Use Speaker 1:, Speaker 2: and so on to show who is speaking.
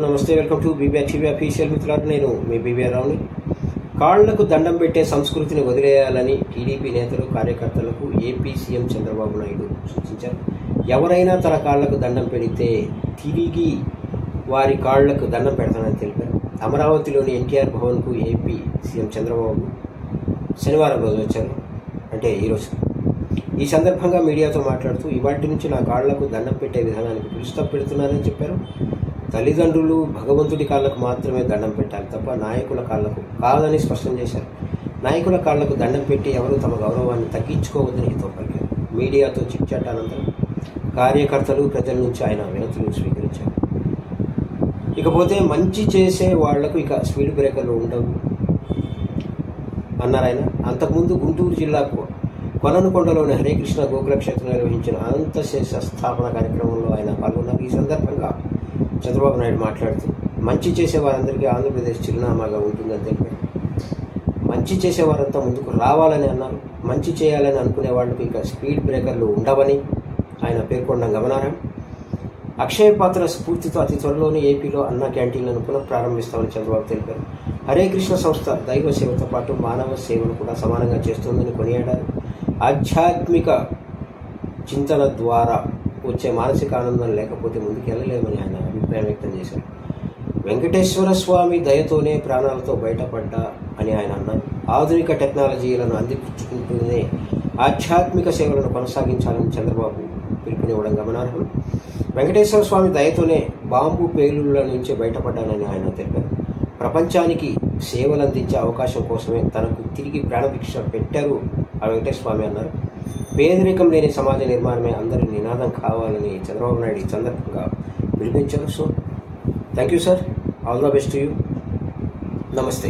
Speaker 1: నమస్తే, welcome to BBR TV official. మిత్రులారా, నేను మీ బీబీఆర్ రావుని. కాళ్లకు దండం పెట్టే సంస్కృతిని వదిలేయాలని టీడీపీ నేతలు కార్యకర్తలకు ఏపీ సీఎం చంద్రబాబు నాయుడు సూచించారు. ఎవరైనా తన కాళ్లకు దండం పెడితే తిరిగి వారి కాళ్లకు దండం పెడతానని తెలిపారు. అమరావతిలోని ఎన్టీఆర్ భవన్కు ఏపీ సీఎం చంద్రబాబు శనివారం రోజు వచ్చారు, అంటే ఈరోజు. ఈ సందర్భంగా మీడియాతో మాట్లాడుతూ ఇవాటి నుంచి నా కాళ్లకు దండం పెట్టే విధానానికి పులిస్టాప్ పెడుతున్నానని చెప్పారు. తల్లిదండ్రులు భగవంతుడి కాళ్లకు మాత్రమే దండం పెట్టాలి తప్ప నాయకుల కాళ్లకు కాదని స్పష్టం చేశారు. నాయకుల కాళ్లకు దండం పెట్టి ఎవరూ తమ గౌరవాన్ని తగ్గించుకోవద్దని హితవు పలికారు. మీడియాతో చిట్చాట్ అనంతరం కార్యకర్తలు ప్రజల నుంచి ఆయన వినతులు స్వీకరించారు. ఇకపోతే మంచి చేసే వాళ్లకు ఇక స్పీడ్ బ్రేకర్లు ఉండవు అన్నారు ఆయన. అంతకుముందు గుంటూరు జిల్లాకు కొలనుకొండలోని హరేకృష్ణ గోకుల క్షేత్రంలో నిర్వహించిన అనంతశేష స్థాపన కార్యక్రమంలో ఆయన పాల్గొన్నారు. ఈ సందర్భంగా చంద్రబాబు నాయుడు మాట్లాడుతూ మంచి చేసే వారందరికీ ఆంధ్రప్రదేశ్ చిరునామాగా ఉంటుందని తెలిపారు. మంచి చేసేవారంతా ముందుకు రావాలని అన్నారు. మంచి చేయాలని అనుకునే వాళ్లకు ఇక స్పీడ్ బ్రేకర్లు ఉండవని ఆయన పేర్కొనడం గమనార్హం. అక్షయ పాత్ర స్ఫూర్తితో అతి త్వరలోనే ఏపీలో అన్న క్యాంటీన్లను పునః ప్రారంభిస్తామని చంద్రబాబు తెలిపారు. హరే కృష్ణ సంస్థ దైవ సేవతో పాటు మానవ సేవను కూడా సమానంగా చేస్తుందని కొనియాడారు. ఆధ్యాత్మిక చింతన ద్వారా వచ్చే మానసిక ఆనందం లేకపోతే ముందుకెళ్లలేమని ఆయన అభిప్రాయం వ్యక్తం చేశారు. వెంకటేశ్వర స్వామి దయతోనే ప్రాణాలతో బయటపడ్డా అని ఆయన అన్నారు. ఆధునిక టెక్నాలజీలను అందిపుచ్చుకుంటూనే ఆధ్యాత్మిక సేవలను కొనసాగించాలని చంద్రబాబు పిలుపునివ్వడం గమనార్హం. వెంకటేశ్వర స్వామి దయతోనే బాంబు పేలుళ్ల నుంచి బయటపడ్డానని ఆయన తెలిపారు. ప్రపంచానికి సేవలు అందించే అవకాశం కోసమే తనకు తిరిగి ప్రాణభిక్ష పెట్టారు ఆ వెంకటేశ్వర స్వామి అన్నారు. పేదరికం లేని సమాజ నిర్మాణమే అందరి నినాదం కావాలని చంద్రబాబు నాయుడు ఈ సందర్భంగా పిలిపించారు. So thank you sir, all the best to you. నమస్తే.